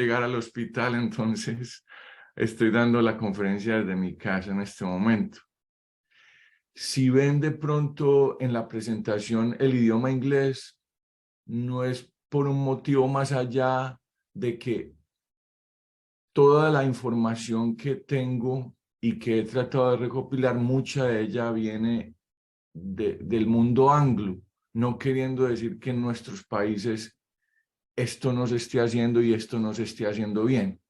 llegar al hospital, entonces estoy dando la conferencia desde mi casa en este momento. Si ven de pronto en la presentación el idioma inglés, no es por un motivo más allá de que toda la información que tengo y que he tratado de recopilar, mucha de ella viene del mundo anglo, no queriendo decir que en nuestros países esto no se esté haciendo y esto no se esté haciendo bien.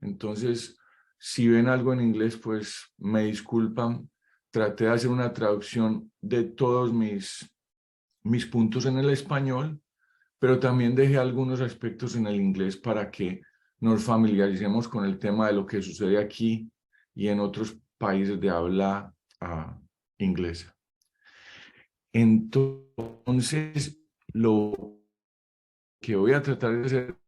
Entonces, si ven algo en inglés, pues me disculpan. Traté de hacer una traducción de todos mis puntos en el español, pero también dejé algunos aspectos en el inglés para que nos familiaricemos con el tema de lo que sucede aquí y en otros países de habla inglesa. Entonces, lo que voy a tratar de hacer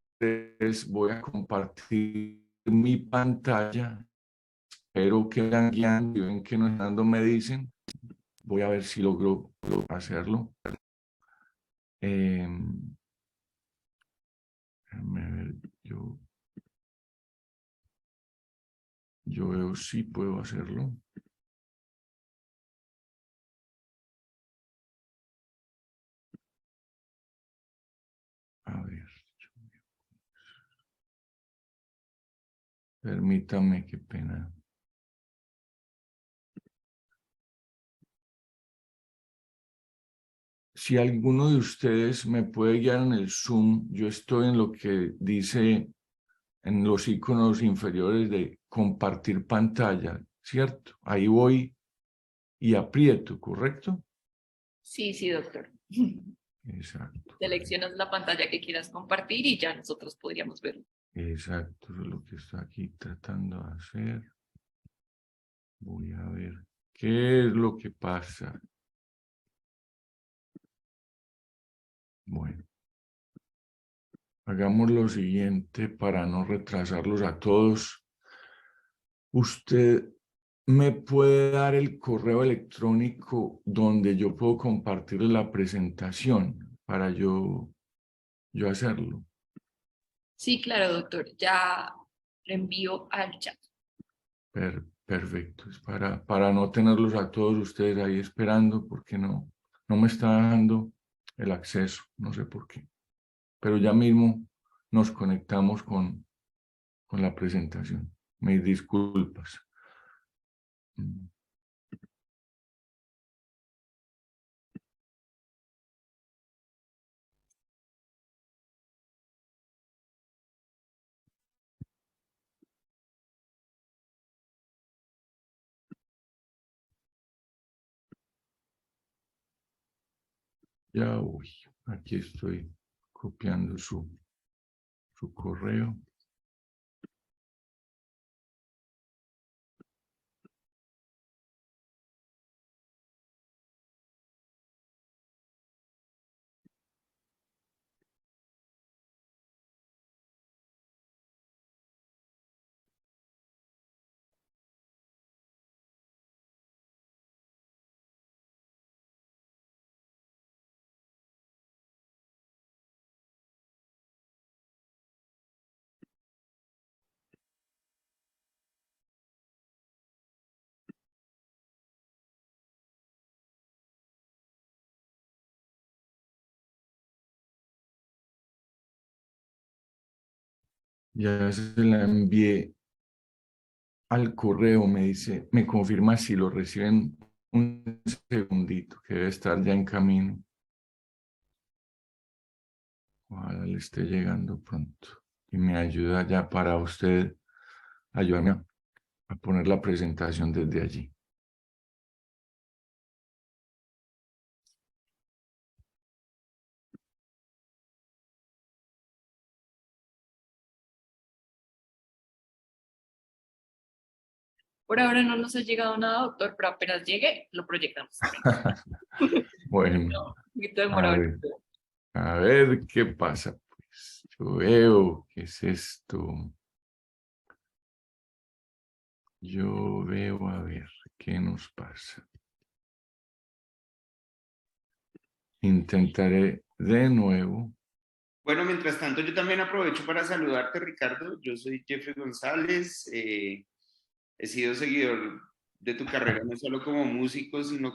es, voy a compartir mi pantalla. Espero que vayan guiando y ven que no estando me dicen. Voy a ver si logro hacerlo. Déjame ver, yo veo si puedo hacerlo. A ver, permítame, qué pena. Si alguno de ustedes me puede guiar en el Zoom, yo estoy en lo que dice en los iconos inferiores de compartir pantalla, ¿cierto? Ahí voy y aprieto, ¿correcto? Sí, sí, doctor. Exacto. Seleccionas la pantalla que quieras compartir y ya nosotros podríamos verlo. Exacto, eso es lo que estoy aquí tratando de hacer. Voy a ver qué es lo que pasa. Bueno, hagamos lo siguiente para no retrasarlos a todos. Usted me puede dar el correo electrónico donde yo puedo compartir la presentación para yo hacerlo. Sí, claro, doctor. Ya lo envío al chat. Perfecto. Es para no tenerlos a todos ustedes ahí esperando porque no me está dando el acceso. No sé por qué. Pero ya mismo nos conectamos con la presentación. Mis disculpas. Ya voy. Aquí estoy copiando su correo. Ya se la envié al correo, me dice, me confirma si lo reciben un segundito, que debe estar ya en camino. Ojalá le esté llegando pronto. Y me ayuda ya para usted, ayudarme a poner la presentación desde allí. Por ahora no nos ha llegado nada, doctor, pero apenas llegue, lo proyectamos. Bueno, No, un poquito demora a ver, ahorita. a ver qué pasa. Pues yo veo, ¿qué es esto? Yo veo, a ver, ¿qué nos pasa? Intentaré de nuevo. Bueno, mientras tanto, yo también aprovecho para saludarte, Ricardo. Yo soy Jeffrey González. He sido seguidor de tu carrera no solo como músico, sino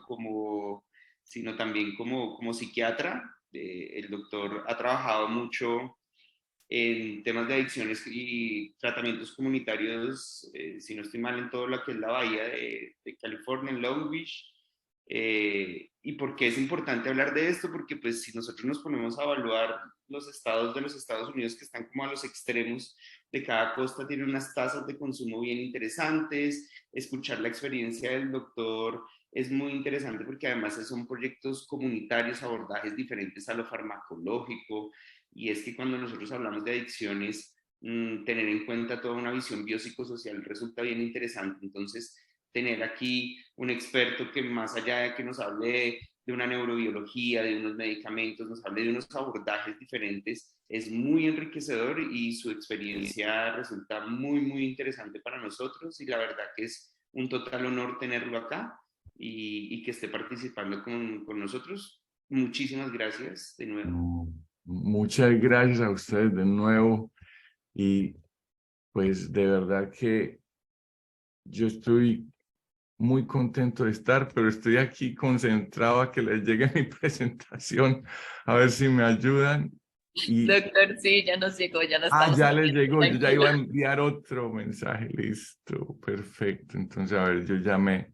también como psiquiatra. El doctor ha trabajado mucho en temas de adicciones y tratamientos comunitarios, si no estoy mal, en todo lo que es la bahía de California, en Long Beach. ¿Y por qué es importante hablar de esto? Porque pues si nosotros nos ponemos a evaluar los estados de los Estados Unidos que están como a los extremos de cada costa, tienen unas tasas de consumo bien interesantes. Escuchar la experiencia del doctor es muy interesante porque además son proyectos comunitarios, abordajes diferentes a lo farmacológico, y es que cuando nosotros hablamos de adicciones, tener en cuenta toda una visión biopsicosocial resulta bien interesante. Entonces, tener aquí un experto que más allá de que nos hable de una neurobiología, de unos medicamentos, nos hable de unos abordajes diferentes, es muy enriquecedor y su experiencia resulta muy, muy interesante para nosotros, y la verdad que es un total honor tenerlo acá y que esté participando con nosotros. Muchísimas gracias de nuevo. No, muchas gracias a ustedes de nuevo y pues de verdad que yo estoy muy contento de estar, pero estoy aquí concentrado a que les llegue mi presentación, a ver si me ayudan. Y, Doctor, sí, ya nos llegó, ya lo estamos ya les abriendo, llegó, yo ya iba a tranquilo. enviar otro mensaje, listo, perfecto. Entonces, a ver, yo llamé.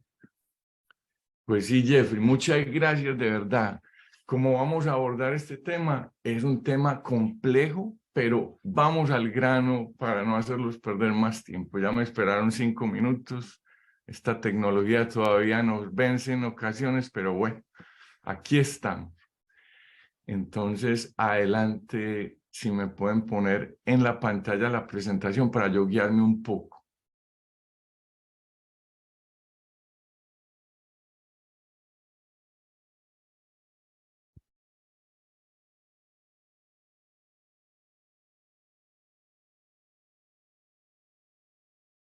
Pues sí, Jeffrey, muchas gracias de verdad. ¿Cómo vamos a abordar este tema? Es un tema complejo, pero vamos al grano para no hacerlos perder más tiempo. Ya me esperaron 5 minutos. Esta tecnología todavía nos vence en ocasiones, pero bueno, aquí están. Entonces, adelante, si me pueden poner en la pantalla la presentación para yo guiarme un poco.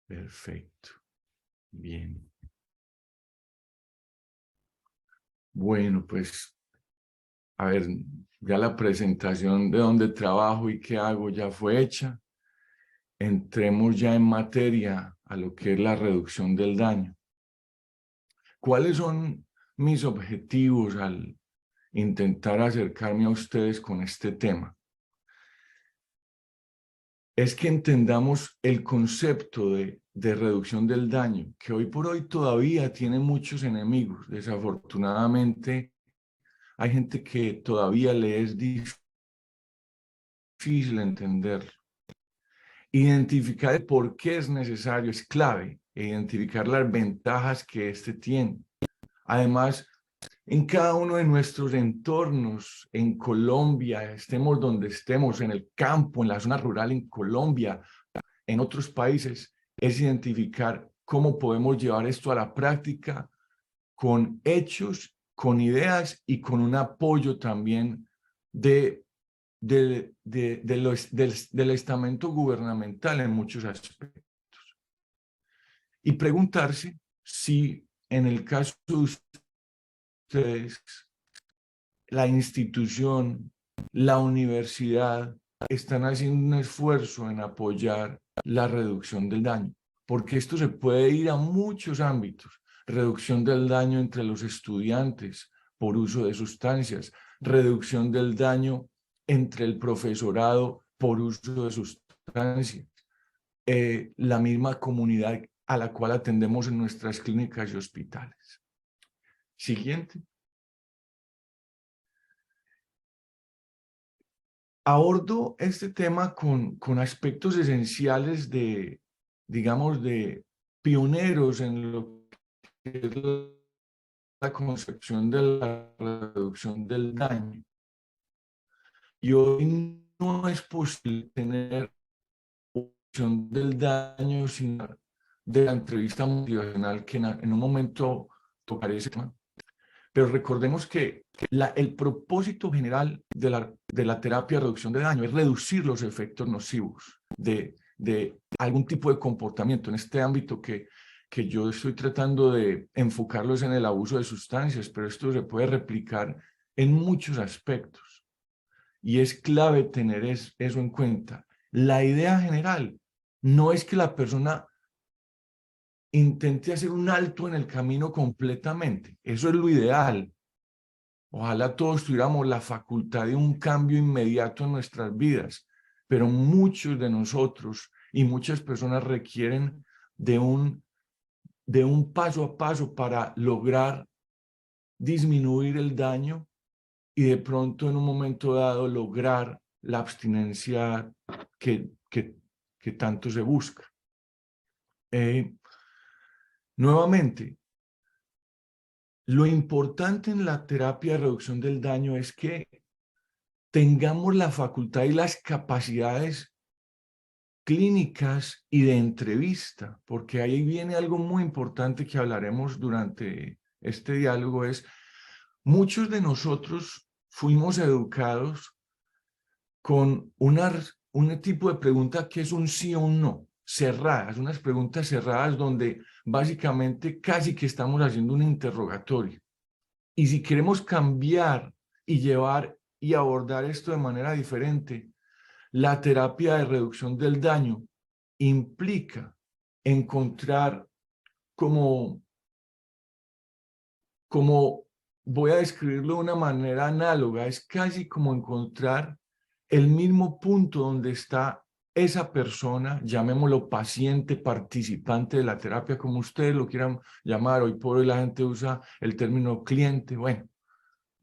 Perfecto. Bien. Bueno, pues a ver, ya la presentación de dónde trabajo y qué hago ya fue hecha. Entremos ya en materia a lo que es la reducción del daño. ¿Cuáles son mis objetivos al intentar acercarme a ustedes con este tema? Es que entendamos el concepto de reducción del daño, que hoy por hoy todavía tiene muchos enemigos. Desafortunadamente, hay gente que todavía le es difícil entenderlo. Identificar el por qué es necesario es clave, identificar las ventajas que este tiene. Además, en cada uno de nuestros entornos, en Colombia, estemos donde estemos, en el campo, en la zona rural, en Colombia, en otros países, es identificar cómo podemos llevar esto a la práctica con hechos, con ideas y con un apoyo también del estamento gubernamental en muchos aspectos. Y preguntarse si en el caso de ustedes, la institución, la universidad, están haciendo un esfuerzo en apoyar la reducción del daño, porque esto se puede ir a muchos ámbitos. Reducción del daño entre los estudiantes por uso de sustancias, reducción del daño entre el profesorado por uso de sustancias, la misma comunidad a la cual atendemos en nuestras clínicas y hospitales. Siguiente. Abordo este tema con aspectos esenciales digamos, de pioneros en lo que es la concepción de la reducción del daño. Y hoy no es posible tener reducción del daño sin de la entrevista motivacional que en un momento tocaré ese tema. Pero recordemos que el propósito general de la terapia de reducción de daño es reducir los efectos nocivos de algún tipo de comportamiento en este ámbito que yo estoy tratando de enfocarlos en el abuso de sustancias, pero esto se puede replicar en muchos aspectos. y es clave tener eso en cuenta. La idea general no es que la persona intente hacer un alto en el camino completamente. Eso es lo ideal. Ojalá todos tuviéramos la facultad de un cambio inmediato en nuestras vidas, pero muchos de nosotros y muchas personas requieren de un paso a paso para lograr disminuir el daño y de pronto en un momento dado lograr la abstinencia que tanto se busca. Nuevamente, lo importante en la terapia de reducción del daño es que tengamos la facultad y las capacidades clínicas y de entrevista, porque ahí viene algo muy importante que hablaremos durante este diálogo, es muchos de nosotros fuimos educados con un tipo de pregunta que es un sí o un no, cerradas, unas preguntas cerradas donde básicamente casi que estamos haciendo un interrogatorio. Y si queremos cambiar y llevar y abordar esto de manera diferente, la terapia de reducción del daño implica encontrar como voy a describirlo de una manera análoga, es casi como encontrar el mismo punto donde está esa persona, llamémoslo paciente, participante de la terapia, como ustedes lo quieran llamar. Hoy por hoy la gente usa el término cliente. Bueno,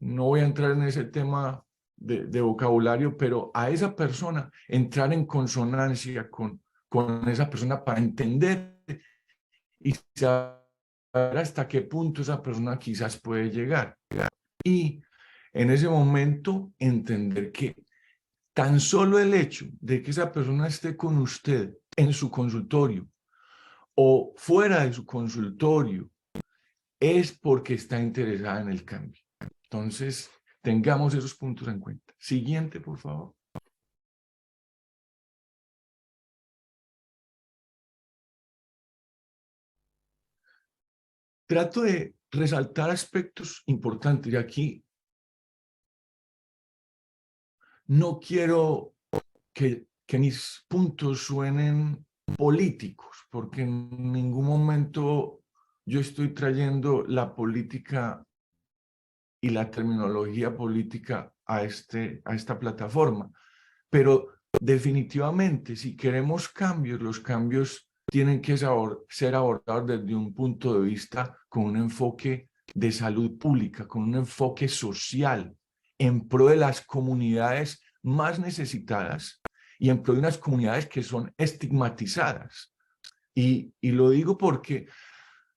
no voy a entrar en ese tema de vocabulario, pero a esa persona entrar en consonancia con esa persona para entender y saber hasta qué punto esa persona quizás puede llegar. Y en ese momento entender que tan solo el hecho de que esa persona esté con usted en su consultorio o fuera de su consultorio es porque está interesada en el cambio. Entonces, tengamos esos puntos en cuenta. Siguiente, por favor. Trato de resaltar aspectos importantes y aquí no quiero que mis puntos suenen políticos, porque en ningún momento yo estoy trayendo la política y la terminología política a esta plataforma. Pero definitivamente, si queremos cambios, los cambios tienen que ser abordados desde un punto de vista con un enfoque de salud pública, con un enfoque social, en pro de las comunidades más necesitadas y en pro de unas comunidades que son estigmatizadas. Y lo digo porque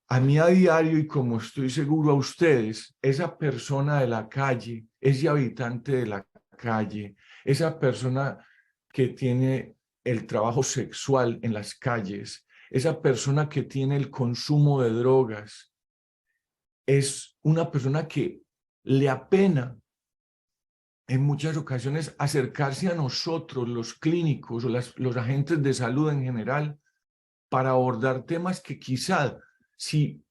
a mí a diario, y como estoy seguro a ustedes, esa persona de la calle, ese habitante de la calle, esa persona que tiene el trabajo sexual en las calles, esa persona que tiene el consumo de drogas, es una persona que le apena en muchas ocasiones acercarse a nosotros, los clínicos o los agentes de salud en general, para abordar temas que quizá si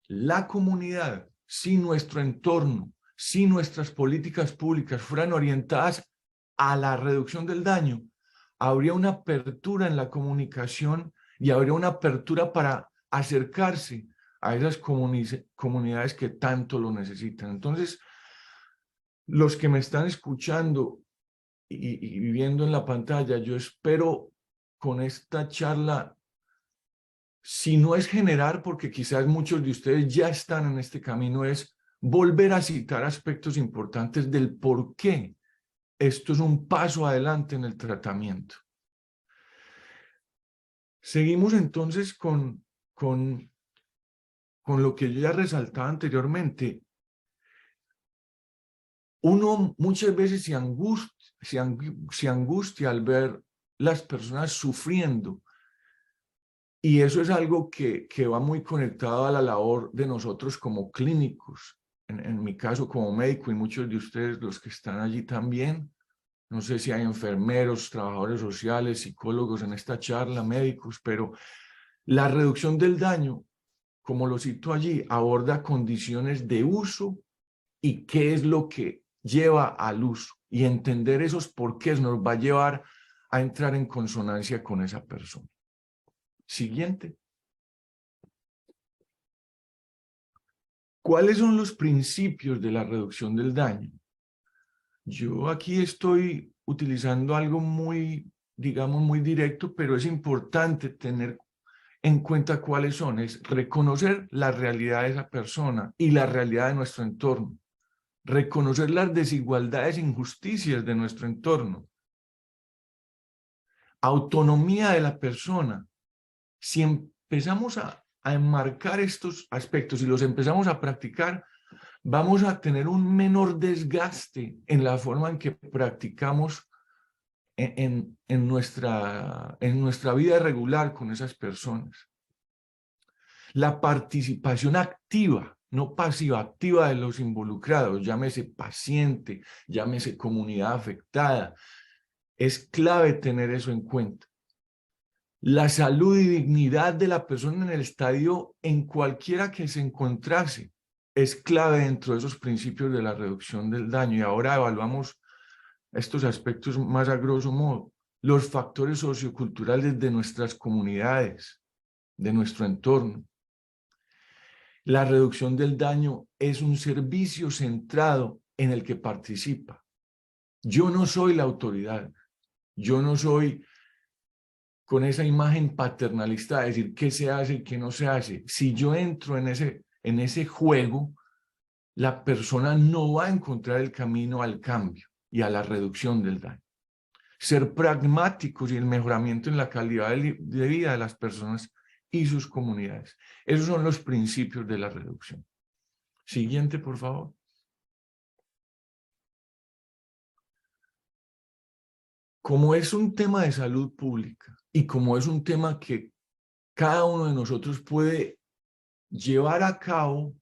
la comunidad, si nuestro entorno, si nuestras políticas públicas fueran orientadas a la reducción del daño, habría una apertura en la comunicación y habría una apertura para acercarse a esas comunidades que tanto lo necesitan. Entonces, los que me están escuchando y viendo en la pantalla, yo espero con esta charla, si no es generar, porque quizás muchos de ustedes ya están en este camino, es volver a citar aspectos importantes del por qué esto es un paso adelante en el tratamiento. Seguimos entonces con lo que yo ya resaltaba anteriormente. Uno muchas veces se angustia al ver las personas sufriendo. Y eso es algo que va muy conectado a la labor de nosotros como clínicos, en mi caso como médico y muchos de ustedes los que están allí también. No sé si hay enfermeros, trabajadores sociales, psicólogos en esta charla, médicos, pero la reducción del daño, como lo cito allí, aborda condiciones de uso y qué es lo que lleva al uso. Y entender esos porqués nos va a llevar a entrar en consonancia con esa persona. Siguiente. ¿Cuáles son los principios de la reducción del daño? Yo aquí estoy utilizando algo muy, digamos, muy directo, pero es importante tener en cuenta cuáles son. Es reconocer la realidad de esa persona y la realidad de nuestro entorno. Reconocer las desigualdades e injusticias de nuestro entorno. Autonomía de la persona. Si empezamos a enmarcar estos aspectos y los empezamos a practicar, vamos a tener un menor desgaste en la forma en que practicamos en nuestra vida regular con esas personas. La participación activa, no pasiva, activa de los involucrados, llámese paciente, llámese comunidad afectada. Es clave tener eso en cuenta. La salud y dignidad de la persona en el estadio, en cualquiera que se encontrase, es clave dentro de esos principios de la reducción del daño. Y ahora evaluamos estos aspectos más a grosso modo. Los factores socioculturales de nuestras comunidades, de nuestro entorno. La reducción del daño es un servicio centrado en el que participa. Yo no soy la autoridad. Yo no soy con esa imagen paternalista de decir qué se hace y qué no se hace. Si yo entro en ese juego, la persona no va a encontrar el camino al cambio y a la reducción del daño. Ser pragmáticos y el mejoramiento en la calidad de vida de las personas y sus comunidades. Esos son los principios de la reducción. Siguiente, por favor. Como es un tema de salud pública y como es un tema que cada uno de nosotros puede llevar a cabo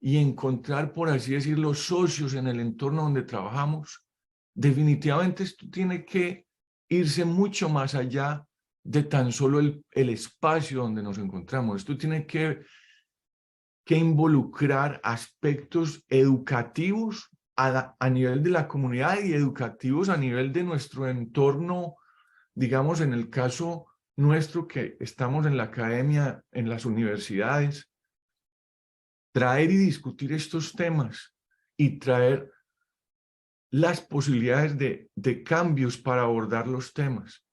y encontrar, por así decirlo, socios en el entorno donde trabajamos, definitivamente esto tiene que irse mucho más allá de tan solo el espacio donde nos encontramos. Esto tiene que involucrar aspectos educativos a nivel de la comunidad y educativos a nivel de nuestro entorno, digamos, en el caso nuestro que estamos en la academia, en las universidades, traer y discutir estos temas y traer las posibilidades de cambios para abordar los temas.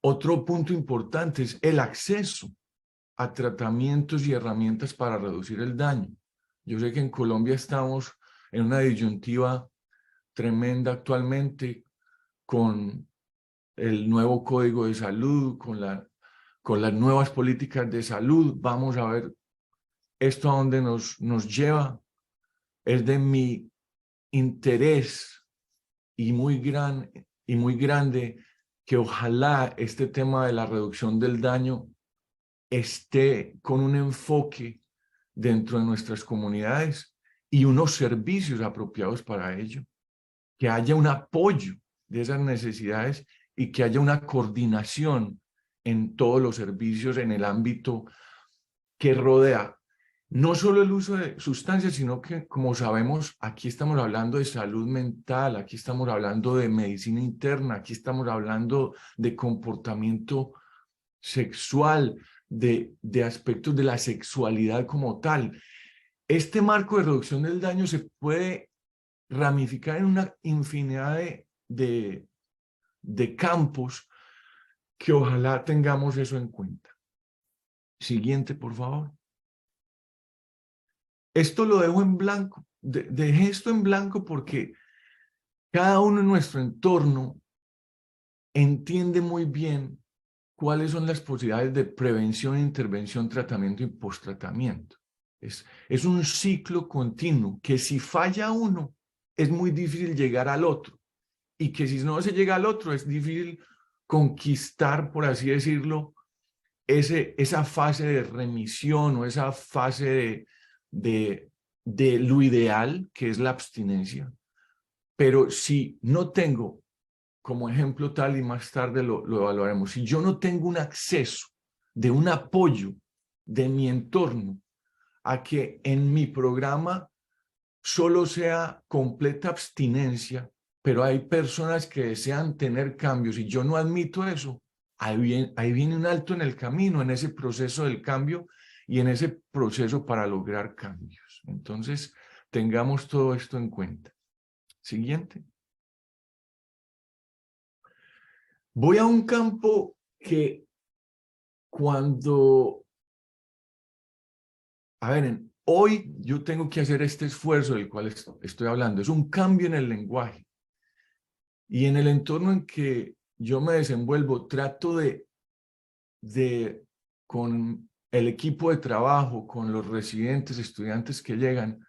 Otro punto importante es el acceso a tratamientos y herramientas para reducir el daño. Yo sé que en Colombia estamos en una disyuntiva tremenda actualmente con el nuevo Código de Salud, con las nuevas políticas de salud. Vamos a ver esto a dónde nos lleva. Es de mi interés y muy grande que ojalá este tema de la reducción del daño esté con un enfoque dentro de nuestras comunidades y unos servicios apropiados para ello, que haya un apoyo de esas necesidades y que haya una coordinación en todos los servicios en el ámbito que rodea no solo el uso de sustancias, sino que, como sabemos, aquí estamos hablando de salud mental, aquí estamos hablando de medicina interna, aquí estamos hablando de comportamiento sexual, de aspectos de la sexualidad como tal. Este marco de reducción del daño se puede ramificar en una infinidad de campos que ojalá tengamos eso en cuenta. Siguiente, por favor. Esto lo dejo en blanco. Dejé esto en blanco porque cada uno en nuestro entorno entiende muy bien cuáles son las posibilidades de prevención, intervención, tratamiento y posttratamiento. Es un ciclo continuo que si falla uno, es muy difícil llegar al otro. Y que si no se llega al otro, es difícil conquistar, por así decirlo, esa fase de remisión o esa fase de lo ideal, que es la abstinencia. Pero si no tengo, como ejemplo tal, y más tarde lo evaluaremos, si yo no tengo un acceso de un apoyo de mi entorno a que en mi programa solo sea completa abstinencia, pero hay personas que desean tener cambios y yo no admito eso. Ahí viene un alto en el camino, en ese proceso del cambio y en ese proceso para lograr cambios. Entonces, tengamos todo esto en cuenta. Siguiente. Voy a un campo que cuando, hoy yo tengo que hacer este esfuerzo del cual estoy hablando, es un cambio en el lenguaje. Y en el entorno en que yo me desenvuelvo, trato con el equipo de trabajo, con los residentes, estudiantes que llegan,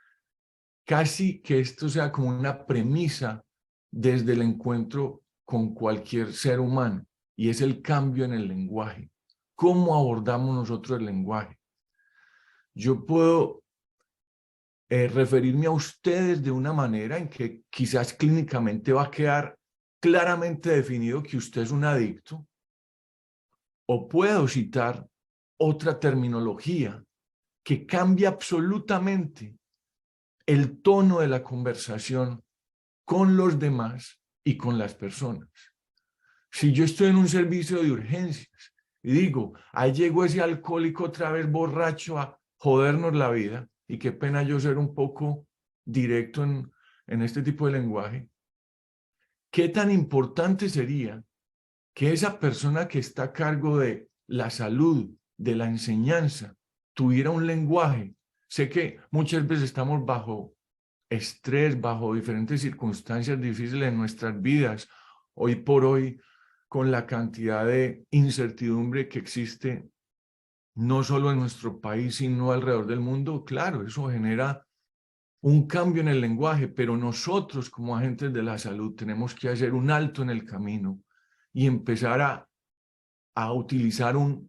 casi que esto sea como una premisa desde el encuentro con cualquier ser humano, y es el cambio en el lenguaje. ¿Cómo abordamos nosotros el lenguaje? Yo puedo referirme a ustedes de una manera en que quizás clínicamente va a quedar claramente definido que usted es un adicto, o puedo citar otra terminología que cambia absolutamente el tono de la conversación con los demás y con las personas. Si yo estoy en un servicio de urgencias y digo, ahí llegó ese alcohólico otra vez borracho a jodernos la vida, y qué pena yo ser un poco directo en este tipo de lenguaje, ¿qué tan importante sería que esa persona que está a cargo de la salud, de la enseñanza, tuviera un lenguaje? Sé que muchas veces estamos bajo estrés, bajo diferentes circunstancias difíciles en nuestras vidas, hoy por hoy, con la cantidad de incertidumbre que existe, no solo en nuestro país, sino alrededor del mundo. Claro, eso genera un cambio en el lenguaje, pero nosotros como agentes de la salud tenemos que hacer un alto en el camino y empezar a utilizar un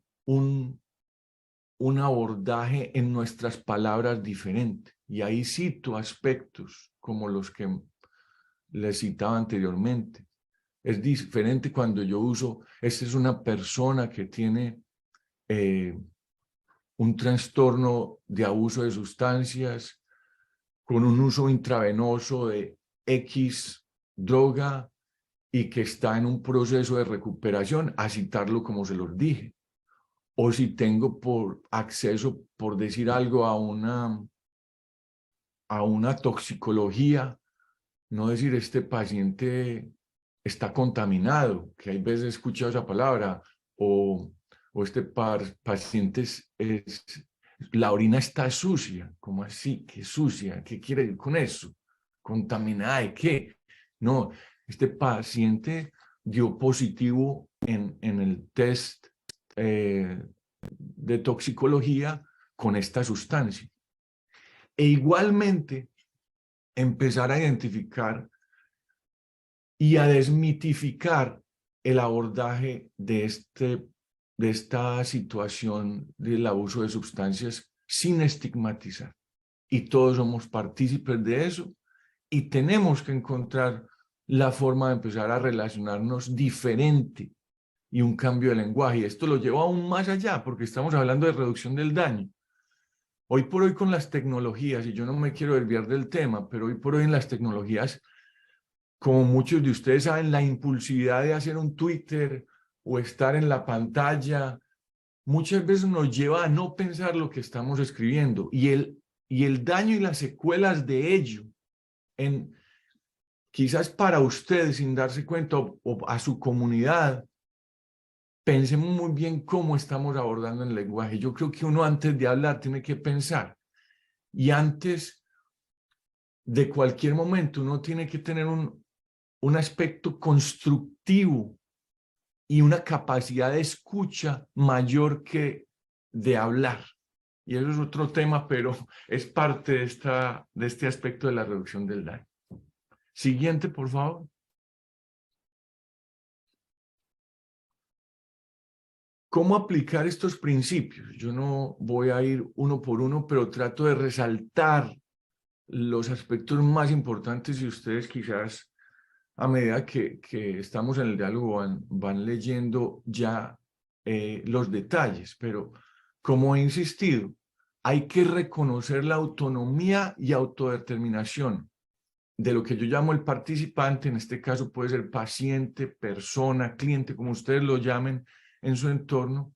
abordaje en nuestras palabras diferente. Y ahí cito aspectos como los que les citaba anteriormente. Es diferente cuando yo uso, esta es una persona que tiene un trastorno de abuso de sustancias con un uso intravenoso de X droga y que está en un proceso de recuperación, a citarlo como se los dije. O si tengo por acceso, por decir algo, a una toxicología, no decir este paciente está contaminado, que hay veces he escuchado esa palabra, o este paciente la orina está sucia. ¿Cómo así? ¿Qué sucia? ¿Qué quiere decir con eso? ¿Contaminada de qué? No, este paciente dio positivo en el test de toxicología con esta sustancia. E igualmente empezar a identificar y a desmitificar el abordaje de esta situación del abuso de sustancias sin estigmatizar. Y todos somos partícipes de eso y tenemos que encontrar la forma de empezar a relacionarnos diferente y un cambio de lenguaje. Y esto lo lleva aún más allá porque estamos hablando de reducción del daño. Hoy por hoy con las tecnologías, y yo no me quiero desviar del tema, pero hoy por hoy en las tecnologías, como muchos de ustedes saben, la impulsividad de hacer un Twitter o estar en la pantalla muchas veces nos lleva a no pensar lo que estamos escribiendo, y el daño y las secuelas de ello, quizás para ustedes sin darse cuenta o a su comunidad. Pensemos muy bien cómo estamos abordando el lenguaje. Yo creo que uno antes de hablar tiene que pensar, y antes de cualquier momento uno tiene que tener un aspecto constructivo y una capacidad de escucha mayor que de hablar. Y eso es otro tema, pero es parte de este aspecto de la reducción del daño. Siguiente, por favor. ¿Cómo aplicar estos principios? Yo no voy a ir uno por uno, pero trato de resaltar los aspectos más importantes, y ustedes quizás a medida que estamos en el diálogo van leyendo ya los detalles, pero como he insistido, hay que reconocer la autonomía y autodeterminación de lo que yo llamo el participante. En este caso puede ser paciente, persona, cliente, como ustedes lo llamen en su entorno,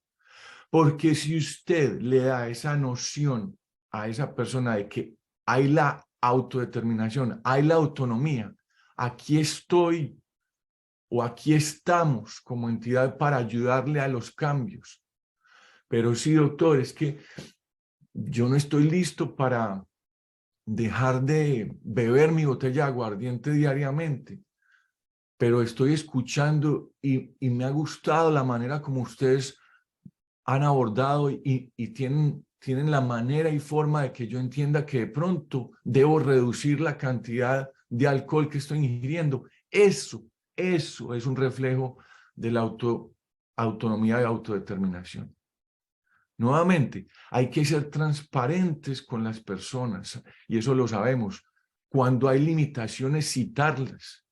porque si usted le da esa noción a esa persona de que hay la autodeterminación, hay la autonomía, aquí estoy o aquí estamos como entidad para ayudarle a los cambios. Pero sí, doctor, es que yo no estoy listo para dejar de beber mi botella de aguardiente diariamente, pero estoy escuchando y me ha gustado la manera como ustedes han abordado y tienen la manera y forma de que yo entienda que de pronto debo reducir la cantidad de alcohol que estoy ingiriendo. Eso es un reflejo de la autonomía y autodeterminación. Nuevamente, hay que ser transparentes con las personas, y eso lo sabemos. Cuando hay limitaciones, citarlas.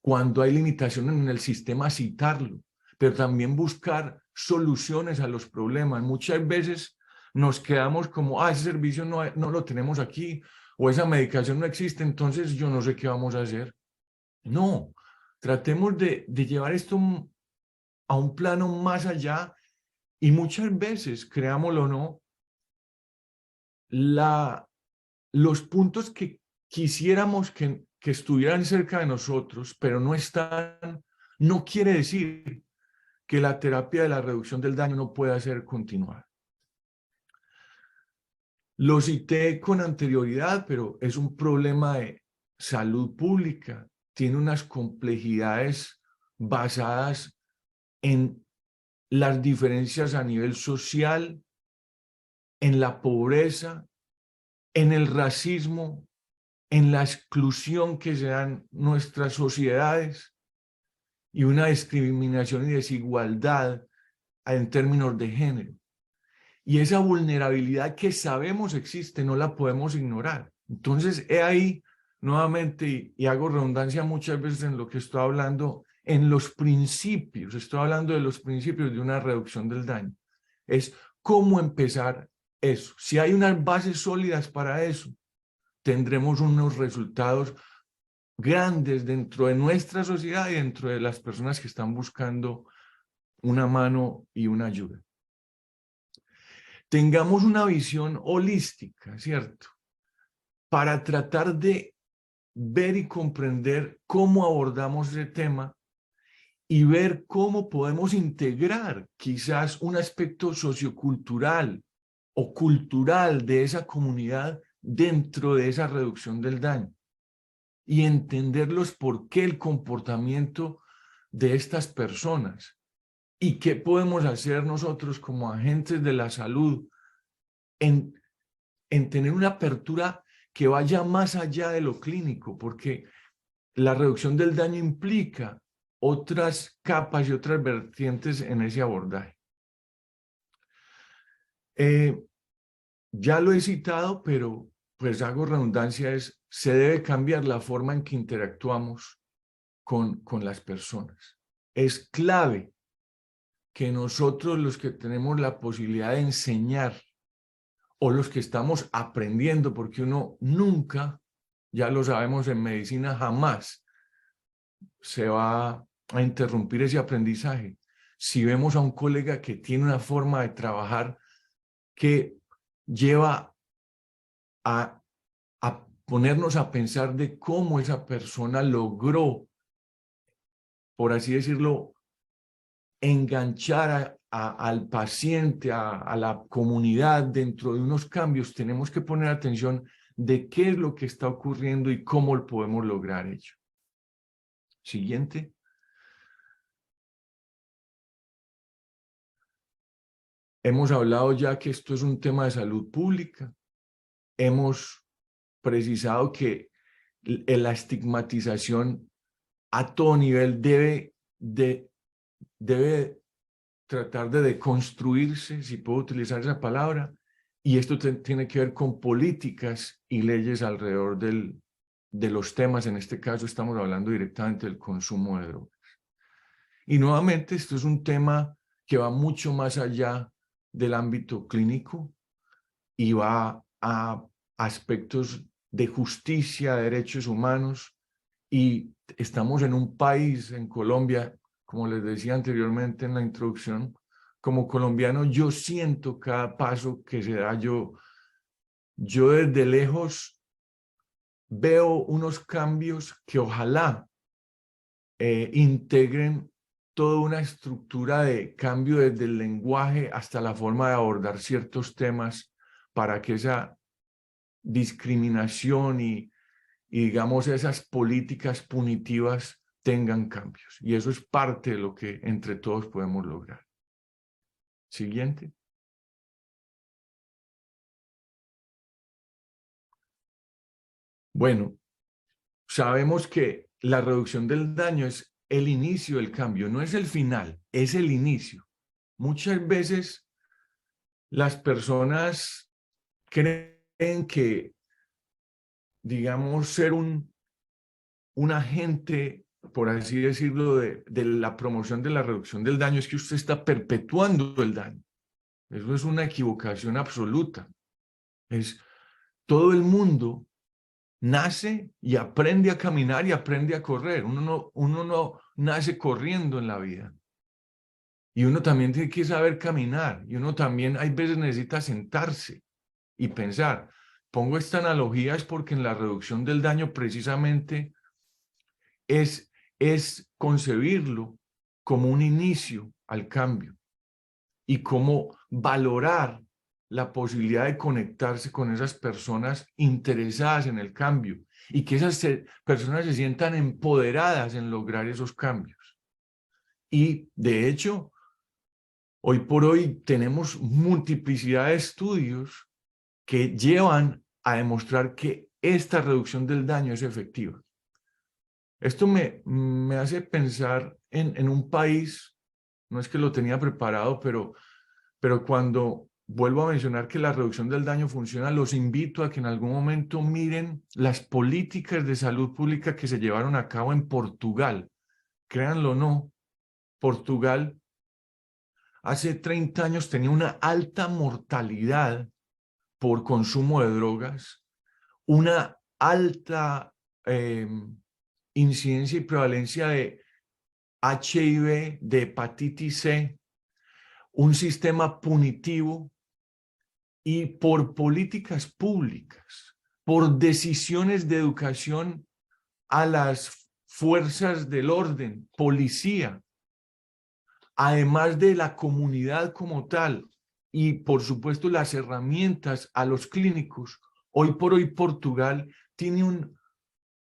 Cuando hay limitaciones en el sistema, citarlo. Pero también buscar soluciones a los problemas. Muchas veces nos quedamos como, ese servicio no lo tenemos aquí, o esa medicación no existe, entonces yo no sé qué vamos a hacer. No, tratemos de llevar esto a un plano más allá. Y muchas veces, creámoslo o no, los puntos que quisiéramos que estuvieran cerca de nosotros, pero no están, no quiere decir que la terapia de la reducción del daño no pueda ser continuada. Lo cité con anterioridad, pero es un problema de salud pública. Tiene unas complejidades basadas en las diferencias a nivel social, en la pobreza, en el racismo, en la exclusión que se dan nuestras sociedades y una discriminación y desigualdad en términos de género. Y esa vulnerabilidad que sabemos existe, no la podemos ignorar. Entonces, he ahí nuevamente, y hago redundancia muchas veces en lo que estoy hablando, en los principios, estoy hablando de los principios de una reducción del daño. Es cómo empezar eso. Si hay unas bases sólidas para eso, tendremos unos resultados grandes dentro de nuestra sociedad y dentro de las personas que están buscando una mano y una ayuda. Tengamos una visión holística, ¿cierto? Para tratar de ver y comprender cómo abordamos ese tema y ver cómo podemos integrar quizás un aspecto sociocultural o cultural de esa comunidad dentro de esa reducción del daño y entenderlos por qué el comportamiento de estas personas y qué podemos hacer nosotros como agentes de la salud en tener una apertura que vaya más allá de lo clínico, porque la reducción del daño implica otras capas y otras vertientes en ese abordaje. Ya lo he citado, pero pues hago redundancia, se debe cambiar la forma en que interactuamos con las personas. Es clave que nosotros, los que tenemos la posibilidad de enseñar o los que estamos aprendiendo, porque uno nunca, ya lo sabemos en medicina, jamás se va a interrumpir ese aprendizaje. Si vemos a un colega que tiene una forma de trabajar que lleva a ponernos a pensar de cómo esa persona logró, por así decirlo, enganchar al paciente, a la comunidad dentro de unos cambios, tenemos que poner atención de qué es lo que está ocurriendo y cómo lo podemos lograr ello. Siguiente. Hemos hablado ya que esto es un tema de salud pública. Hemos precisado que la estigmatización a todo nivel debe tratar de deconstruirse, si puedo utilizar esa palabra, y esto tiene que ver con políticas y leyes alrededor de los temas. En este caso estamos hablando directamente del consumo de drogas. Y nuevamente esto es un tema que va mucho más allá del ámbito clínico y va a aspectos de justicia, de derechos humanos, y estamos en un país, en Colombia, como les decía anteriormente en la introducción, como colombiano yo siento cada paso que se da. Yo desde lejos veo unos cambios que ojalá integren toda una estructura de cambio desde el lenguaje hasta la forma de abordar ciertos temas para que esa discriminación y digamos esas políticas punitivas tengan cambios. Y eso es parte de lo que entre todos podemos lograr. Siguiente. Bueno, sabemos que la reducción del daño es el inicio del cambio, no es el final, es el inicio. Muchas veces las personas creen que, digamos, ser un agente, por así decirlo, de la promoción de la reducción del daño es que usted está perpetuando el daño. Eso es una equivocación absoluta. Todo el mundo nace y aprende a caminar y aprende a correr. Uno no nace corriendo en la vida. Y uno también tiene que saber caminar. Y uno también hay veces necesita sentarse y pensar. Pongo esta analogía es porque en la reducción del daño precisamente es concebirlo como un inicio al cambio y cómo valorar la posibilidad de conectarse con esas personas interesadas en el cambio y que esas personas se sientan empoderadas en lograr esos cambios. Y de hecho, hoy por hoy tenemos multiplicidad de estudios que llevan a demostrar que esta reducción del daño es efectiva. Esto me hace pensar en un país, no es que lo tenía preparado, pero cuando vuelvo a mencionar que la reducción del daño funciona, los invito a que en algún momento miren las políticas de salud pública que se llevaron a cabo en Portugal. Créanlo o no, Portugal hace 30 años tenía una alta mortalidad por consumo de drogas, una alta incidencia y prevalencia de HIV, de hepatitis C, un sistema punitivo, y por políticas públicas, por decisiones de educación a las fuerzas del orden, policía, además de la comunidad como tal, y por supuesto las herramientas a los clínicos. Hoy por hoy Portugal tiene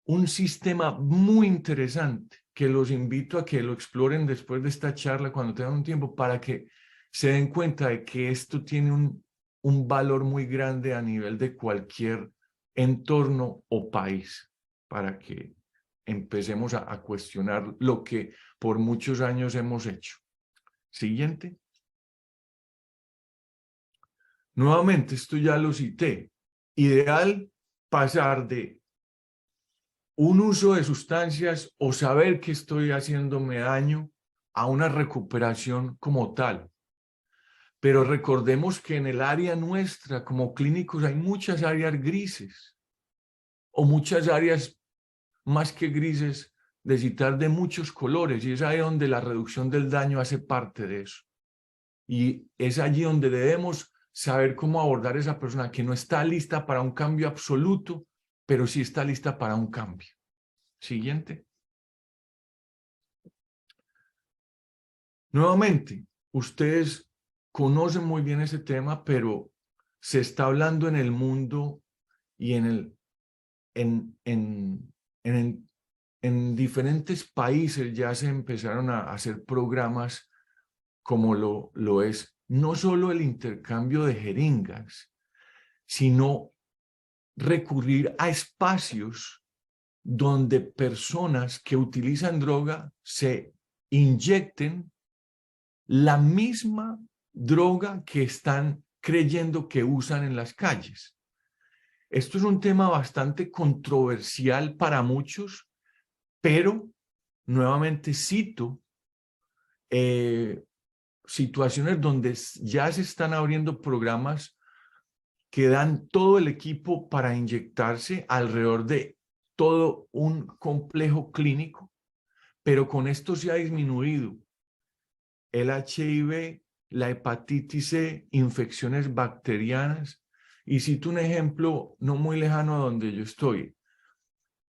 un sistema muy interesante que los invito a que lo exploren después de esta charla cuando tengan un tiempo para que se den cuenta de que esto tiene un valor muy grande a nivel de cualquier entorno o país, para que empecemos a cuestionar lo que por muchos años hemos hecho. Siguiente. Nuevamente, esto ya lo cité. Ideal pasar de un uso de sustancias o saber que estoy haciéndome daño a una recuperación como tal. Pero recordemos que en el área nuestra, como clínicos, hay muchas áreas grises o muchas áreas más que grises, de citar de muchos colores, y es ahí donde la reducción del daño hace parte de eso. Y es allí donde debemos saber cómo abordar a esa persona que no está lista para un cambio absoluto, pero sí está lista para un cambio. Siguiente. Nuevamente, ustedes conocen muy bien ese tema, pero se está hablando en el mundo y en diferentes países ya se empezaron a hacer programas como lo es no solo el intercambio de jeringas, sino recurrir a espacios donde personas que utilizan droga se inyecten la misma droga que están creyendo que usan en las calles. Esto es un tema bastante controversial para muchos, pero nuevamente cito situaciones donde ya se están abriendo programas que dan todo el equipo para inyectarse alrededor de todo un complejo clínico, pero con esto se ha disminuido el HIV, la hepatitis C, infecciones bacterianas. Y cito un ejemplo no muy lejano a donde yo estoy.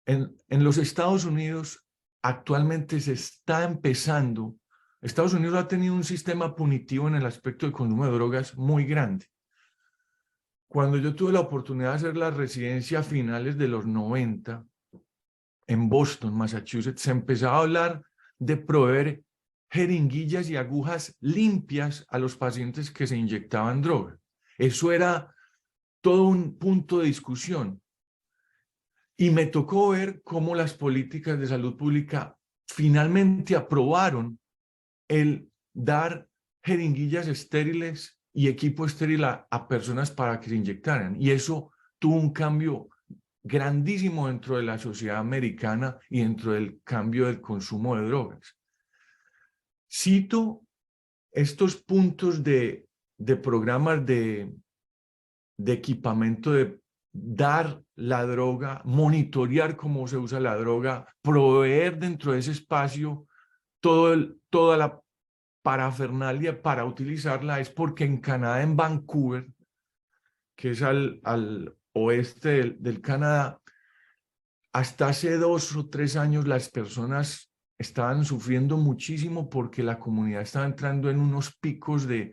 En los Estados Unidos actualmente se está empezando. Estados Unidos ha tenido un sistema punitivo en el aspecto del consumo de drogas muy grande. Cuando yo tuve la oportunidad de hacer la residencia a finales de los 90 en Boston, Massachusetts, se empezaba a hablar de proveer jeringuillas y agujas limpias a los pacientes que se inyectaban droga. Eso era todo un punto de discusión. Y me tocó ver cómo las políticas de salud pública finalmente aprobaron el dar jeringuillas estériles y equipo estéril a personas para que se inyectaran. Y eso tuvo un cambio grandísimo dentro de la sociedad americana y dentro del cambio del consumo de drogas. Cito estos puntos de programas de equipamiento de dar la droga, monitorear cómo se usa la droga, proveer dentro de ese espacio toda la parafernalia para utilizarla, es porque en Canadá, en Vancouver, que es al oeste del Canadá, hasta hace 2 o 3 años las personas estaban sufriendo muchísimo porque la comunidad estaba entrando en unos picos de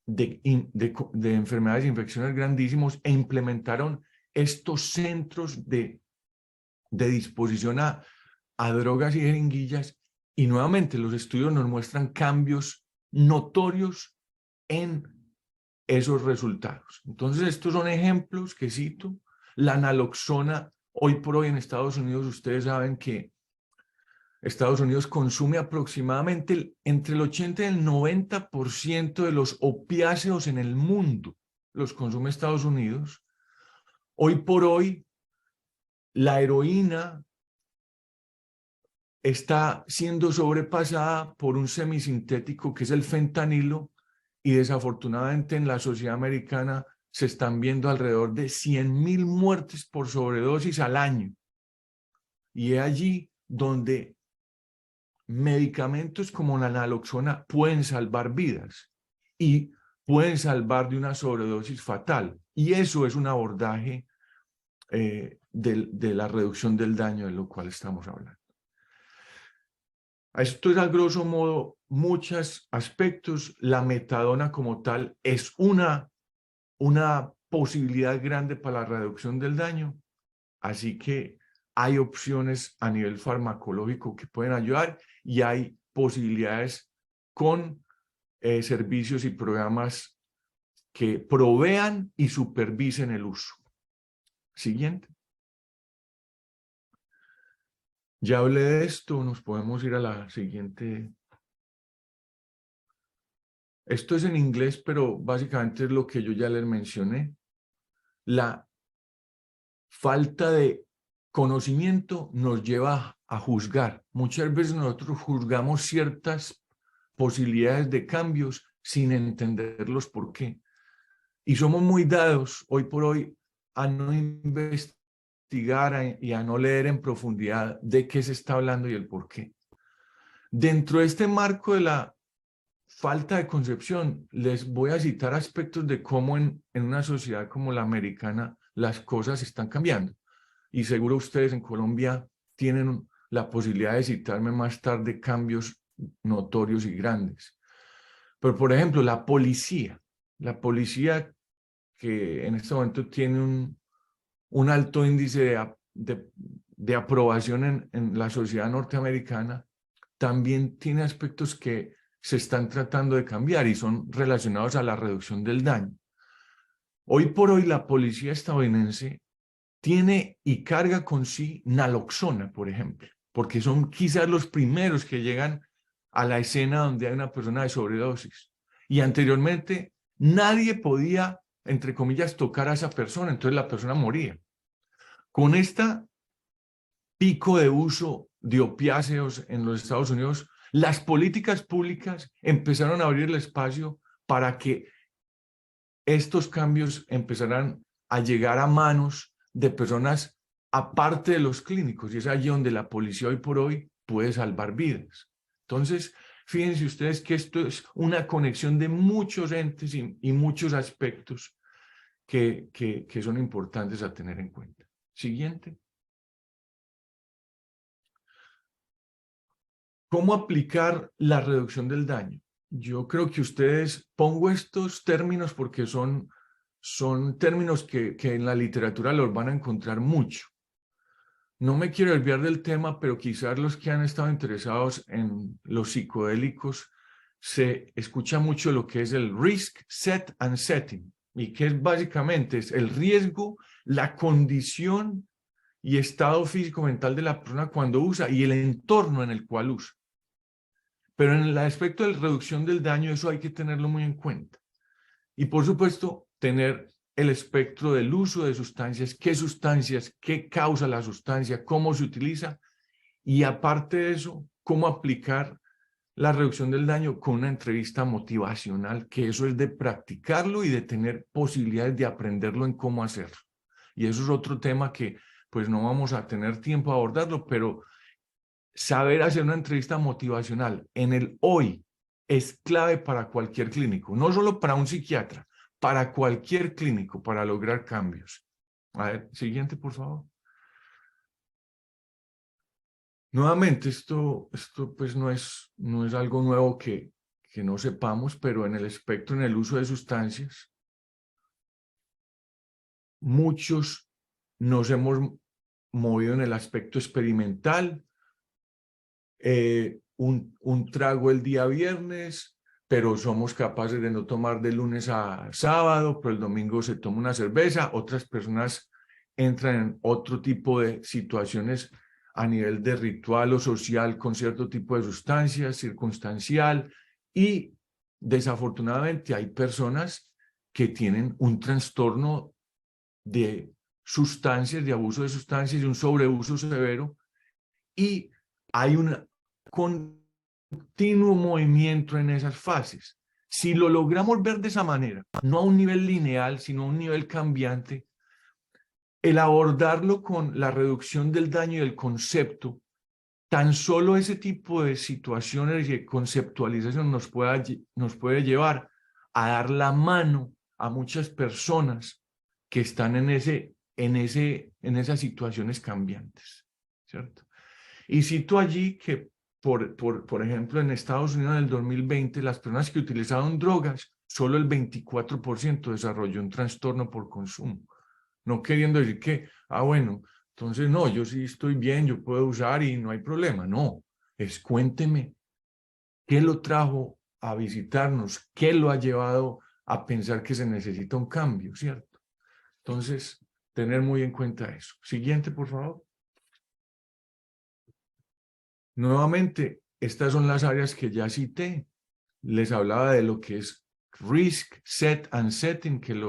enfermedades e infecciones grandísimos, e implementaron estos centros de disposición a drogas y jeringuillas, y nuevamente los estudios nos muestran cambios notorios en esos resultados. Entonces estos son ejemplos que cito. La naloxona, hoy por hoy en Estados Unidos, ustedes saben que Estados Unidos consume aproximadamente entre el 80 y el 90% de los opiáceos en el mundo, los consume Estados Unidos. Hoy por hoy, la heroína está siendo sobrepasada por un semisintético que es el fentanilo, y desafortunadamente en la sociedad americana se están viendo alrededor de 100,000 muertes por sobredosis al año. Y es allí donde medicamentos como la naloxona pueden salvar vidas y pueden salvar de una sobredosis fatal. Y eso es un abordaje de la reducción del daño de lo cual estamos hablando. Esto es a grosso modo muchos aspectos. La metadona como tal es una posibilidad grande para la reducción del daño, así que hay opciones a nivel farmacológico que pueden ayudar, y hay posibilidades con servicios y programas que provean y supervisen el uso. Siguiente. Ya hablé de esto, nos podemos ir a la siguiente. Esto es en inglés, pero básicamente es lo que yo ya les mencioné. La falta de conocimiento nos lleva a juzgar. Muchas veces nosotros juzgamos ciertas posibilidades de cambios sin entenderlos por qué. Y somos muy dados hoy por hoy a no investigar y a no leer en profundidad de qué se está hablando y el por qué. Dentro de este marco de la falta de concepción, les voy a citar aspectos de cómo en una sociedad como la americana las cosas están cambiando. Y seguro ustedes en Colombia tienen la posibilidad de citarme más tarde cambios notorios y grandes. Pero, por ejemplo, la policía que en este momento tiene un alto índice de aprobación en la sociedad norteamericana, también tiene aspectos que se están tratando de cambiar y son relacionados a la reducción del daño. Hoy por hoy la policía estadounidense tiene y carga con sí naloxona, por ejemplo, porque son quizás los primeros que llegan a la escena donde hay una persona de sobredosis. Y anteriormente nadie podía, entre comillas, tocar a esa persona, entonces la persona moría. Con este pico de uso de opiáceos en los Estados Unidos, las políticas públicas empezaron a abrir el espacio para que estos cambios empezarán a llegar a manos de personas aparte de los clínicos, y es allí donde la policía hoy por hoy puede salvar vidas. Entonces, fíjense ustedes que esto es una conexión de muchos entes y muchos aspectos que son importantes a tener en cuenta. Siguiente. ¿Cómo aplicar la reducción del daño? Yo creo que ustedes, pongo estos términos porque son términos que en la literatura los van a encontrar mucho. No me quiero desviar del tema, pero quizás los que han estado interesados en los psicodélicos se escucha mucho lo que es el risk, set and setting, y que es básicamente es el riesgo, la condición y estado físico-mental de la persona cuando usa y el entorno en el cual usa. Pero en el aspecto de la reducción del daño, eso hay que tenerlo muy en cuenta. Y por supuesto, tener el espectro del uso de sustancias, qué causa la sustancia, cómo se utiliza, y aparte de eso, cómo aplicar la reducción del daño con una entrevista motivacional, que eso es de practicarlo y de tener posibilidades de aprenderlo en cómo hacerlo. Y eso es otro tema que pues no vamos a tener tiempo a abordarlo, pero saber hacer una entrevista motivacional en el hoy es clave para cualquier clínico, no solo para un psiquiatra, para cualquier clínico, para lograr cambios. A ver, siguiente, por favor. Nuevamente, esto pues no es algo nuevo que no sepamos, pero en el espectro, en el uso de sustancias, muchos nos hemos movido en el aspecto experimental, un trago el día viernes, pero somos capaces de no tomar de lunes a sábado, pero el domingo se toma una cerveza. Otras personas entran en otro tipo de situaciones a nivel de ritual o social con cierto tipo de sustancias, circunstancial, y desafortunadamente hay personas que tienen un trastorno de sustancias, de abuso de sustancias y un sobreuso severo, y hay un continuo movimiento en esas fases. Si lo logramos ver de esa manera, no a un nivel lineal, sino a un nivel cambiante, el abordarlo con la reducción del daño y del concepto, tan solo ese tipo de situaciones y de conceptualización nos puede llevar a dar la mano a muchas personas que están en esas situaciones cambiantes, ¿cierto? Y cito allí que, por ejemplo, en Estados Unidos en el 2020, las personas que utilizaron drogas, solo el 24% desarrolló un trastorno por consumo. No queriendo decir que, bueno, entonces no, yo sí estoy bien, yo puedo usar y no hay problema. No, es cuénteme qué lo trajo a visitarnos, qué lo ha llevado a pensar que se necesita un cambio, ¿cierto? Entonces, tener muy en cuenta eso. Siguiente, por favor. Nuevamente, estas son las áreas que ya cité. Les hablaba de lo que es risk, set and setting, que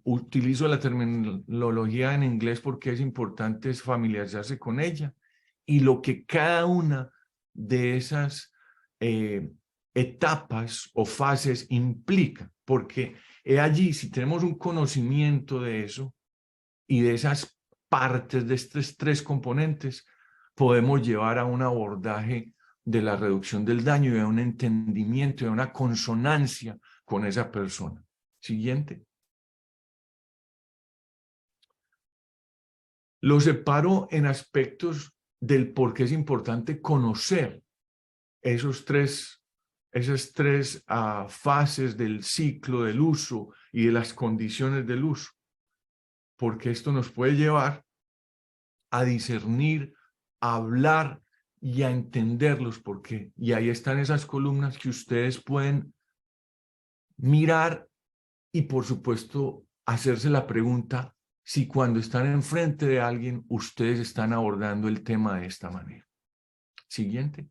utilizo la terminología en inglés porque es importante familiarizarse con ella, y lo que cada una de esas etapas o fases implica, porque allí, si tenemos un conocimiento de eso y de esas partes de estos tres componentes, podemos llevar a un abordaje de la reducción del daño y a un entendimiento y a una consonancia con esa persona. Siguiente. Lo separo en aspectos del por qué es importante conocer esas tres fases del ciclo del uso y de las condiciones del uso, porque esto nos puede llevar a discernir, a hablar y a entenderlos por qué. Y ahí están esas columnas que ustedes pueden mirar y, por supuesto, hacerse la pregunta si cuando están enfrente de alguien ustedes están abordando el tema de esta manera. Siguiente.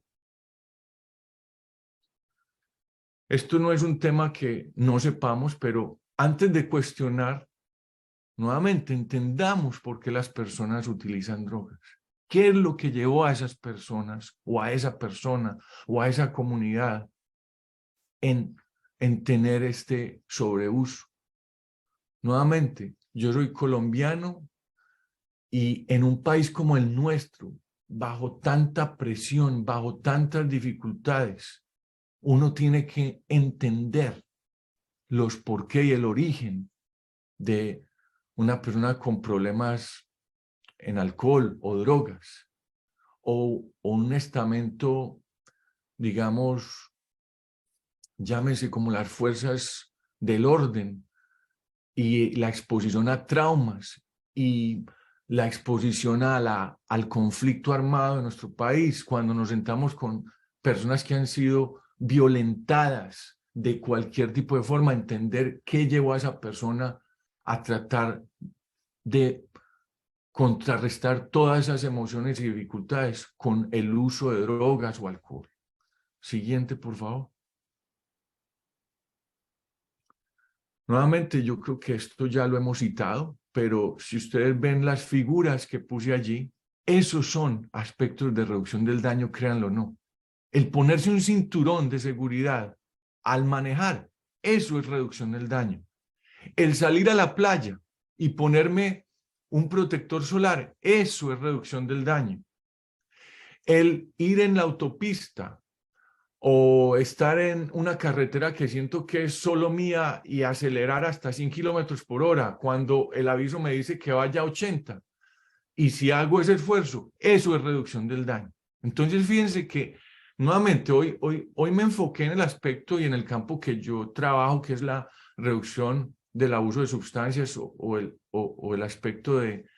Esto no es un tema que no sepamos, pero antes de cuestionar, nuevamente entendamos por qué las personas utilizan drogas. ¿Qué es lo que llevó a esas personas o a esa persona o a esa comunidad en tener este sobreuso? Nuevamente, yo soy colombiano y en un país como el nuestro, bajo tanta presión, bajo tantas dificultades, uno tiene que entender los por qué y el origen de una persona con problemas en alcohol o drogas, o un estamento, digamos, llámese como las fuerzas del orden y la exposición a traumas y la exposición al conflicto armado en nuestro país, cuando nos sentamos con personas que han sido violentadas de cualquier tipo de forma, entender qué llevó a esa persona a tratar de contrarrestar todas esas emociones y dificultades con el uso de drogas o alcohol. Siguiente, por favor. Nuevamente, yo creo que esto ya lo hemos citado, pero si ustedes ven las figuras que puse allí, esos son aspectos de reducción del daño, créanlo o no. El ponerse un cinturón de seguridad al manejar, eso es reducción del daño. El salir a la playa y ponerme un protector solar, eso es reducción del daño. El ir en la autopista o estar en una carretera que siento que es solo mía y acelerar hasta 100 kilómetros por hora cuando el aviso me dice que vaya a 80. Y si hago ese esfuerzo, eso es reducción del daño. Entonces, fíjense que nuevamente hoy me enfoqué en el aspecto y en el campo que yo trabajo, que es la reducción del abuso de sustancias o el aspecto de,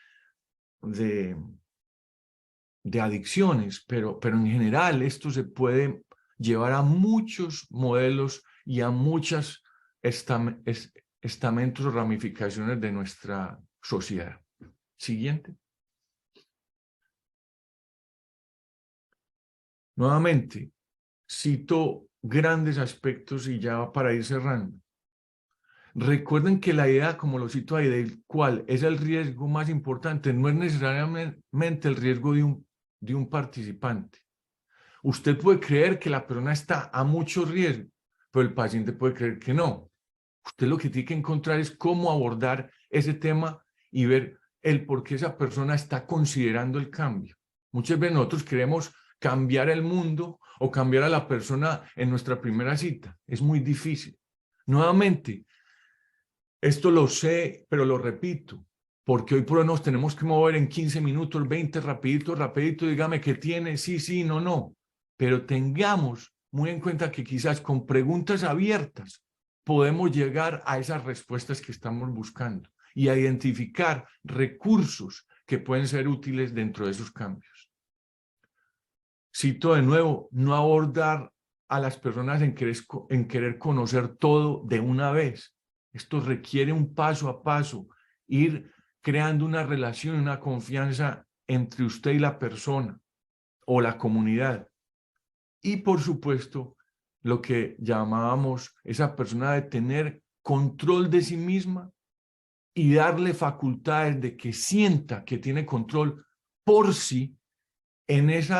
de adicciones, pero en general esto se puede llevar a muchos modelos y a muchas estamentos o ramificaciones de nuestra sociedad. Siguiente. Nuevamente, cito grandes aspectos y ya para ir cerrando. Recuerden que la idea, como lo cito ahí, del cual es el riesgo más importante, no es necesariamente el riesgo de un participante. Usted puede creer que la persona está a mucho riesgo, pero el paciente puede creer que no. Usted lo que tiene que encontrar es cómo abordar ese tema y ver el por qué esa persona está considerando el cambio. Muchas veces nosotros queremos cambiar el mundo o cambiar a la persona en nuestra primera cita. Es muy difícil. Nuevamente, esto lo sé, pero lo repito, porque hoy por hoy nos tenemos que mover en 15 minutos, 20, rapidito, rapidito, dígame qué tiene, sí, sí, no, no. Pero tengamos muy en cuenta que quizás con preguntas abiertas podemos llegar a esas respuestas que estamos buscando y a identificar recursos que pueden ser útiles dentro de esos cambios. Cito de nuevo, no abordar a las personas en querer conocer todo de una vez. Esto requiere un paso a paso, ir creando una relación, una confianza entre usted y la persona o la comunidad. Y por supuesto, lo que llamábamos esa persona de tener control de sí misma y darle facultades de que sienta que tiene control por sí en ese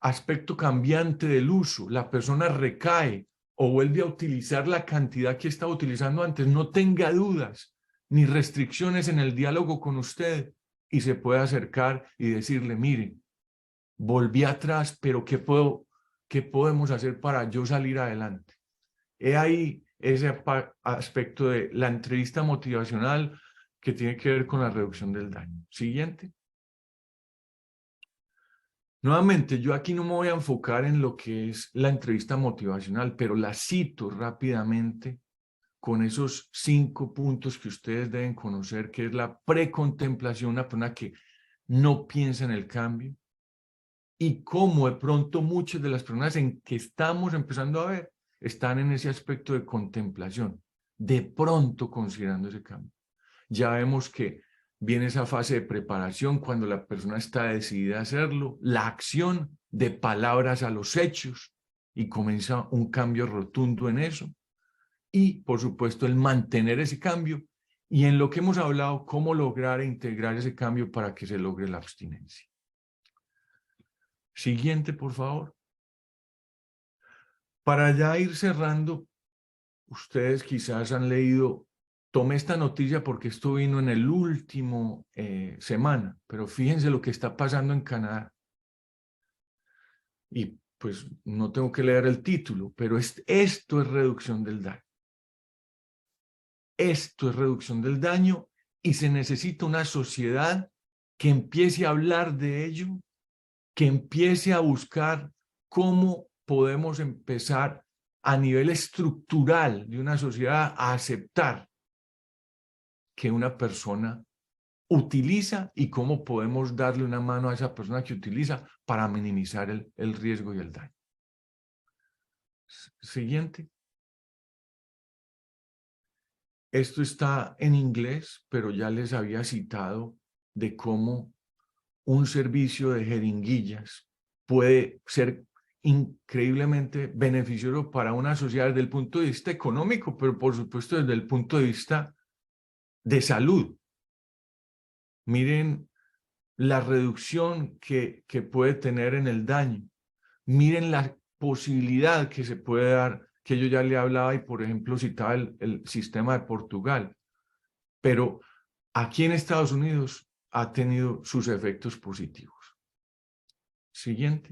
aspecto cambiante del uso. La persona recae o vuelve a utilizar la cantidad que estaba utilizando antes. No tenga dudas ni restricciones en el diálogo con usted y se puede acercar y decirle, miren, volví atrás, pero ¿qué podemos hacer para yo salir adelante? He ahí ese aspecto de la entrevista motivacional que tiene que ver con la reducción del daño. Siguiente. Nuevamente, yo aquí no me voy a enfocar en lo que es la entrevista motivacional, pero la cito rápidamente con esos 5 puntos que ustedes deben conocer, que es la precontemplación, una persona que no piensa en el cambio, y cómo de pronto muchas de las personas en que estamos empezando a ver están en ese aspecto de contemplación, de pronto considerando ese cambio. Ya vemos que viene esa fase de preparación cuando la persona está decidida a hacerlo, la acción de palabras a los hechos y comienza un cambio rotundo en eso. Y, por supuesto, el mantener ese cambio y en lo que hemos hablado, cómo lograr e integrar ese cambio para que se logre la abstinencia. Siguiente, por favor. Para ya ir cerrando, ustedes quizás han leído tomé esta noticia porque esto vino en el último semana, pero fíjense lo que está pasando en Canadá. Y pues no tengo que leer el título, pero esto es reducción del daño. Esto es reducción del daño y se necesita una sociedad que empiece a hablar de ello, que empiece a buscar cómo podemos empezar a nivel estructural de una sociedad a aceptar que una persona utiliza y cómo podemos darle una mano a esa persona que utiliza para minimizar el riesgo y el daño. Siguiente. Esto está en inglés, pero ya les había citado de cómo un servicio de jeringuillas puede ser increíblemente beneficioso para una sociedad desde el punto de vista económico, pero por supuesto desde el punto de vista de salud. Miren la reducción que puede tener en el daño. Miren la posibilidad que se puede dar, que yo ya le hablaba y por ejemplo citaba el sistema de Portugal, pero aquí en Estados Unidos ha tenido sus efectos positivos. Siguiente.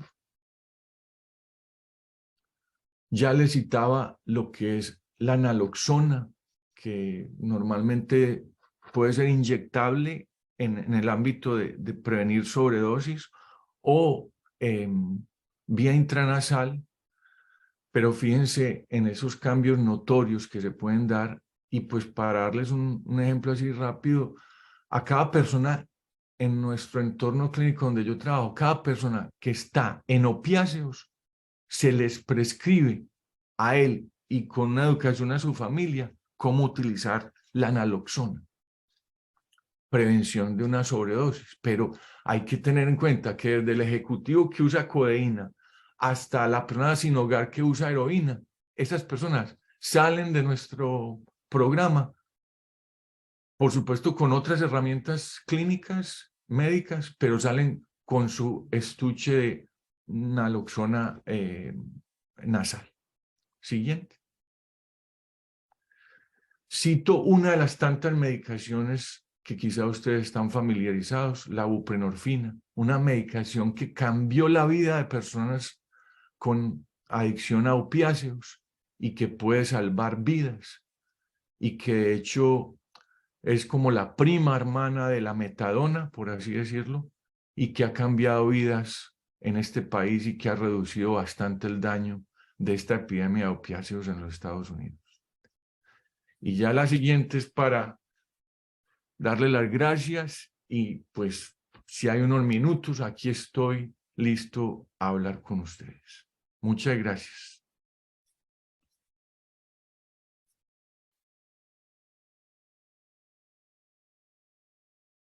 Ya le citaba lo que es la naloxona, que normalmente puede ser inyectable en el ámbito de prevenir sobredosis o vía intranasal, pero fíjense en esos cambios notorios que se pueden dar y pues para darles un ejemplo así rápido, a cada persona en nuestro entorno clínico donde yo trabajo, cada persona que está en opiáceos, se les prescribe a él y con una educación a su familia cómo utilizar la naloxona. Prevención de una sobredosis, pero hay que tener en cuenta que desde el ejecutivo que usa codeína hasta la persona sin hogar que usa heroína, esas personas salen de nuestro programa, por supuesto con otras herramientas clínicas, médicas, pero salen con su estuche de naloxona nasal. Siguiente. Cito una de las tantas medicaciones que quizá ustedes están familiarizados, la buprenorfina, una medicación que cambió la vida de personas con adicción a opiáceos y que puede salvar vidas y que de hecho es como la prima hermana de la metadona, por así decirlo, y que ha cambiado vidas en este país y que ha reducido bastante el daño de esta epidemia de opiáceos en los Estados Unidos. Y ya la siguiente es para darle las gracias y pues si hay unos minutos, aquí estoy listo a hablar con ustedes. Muchas gracias.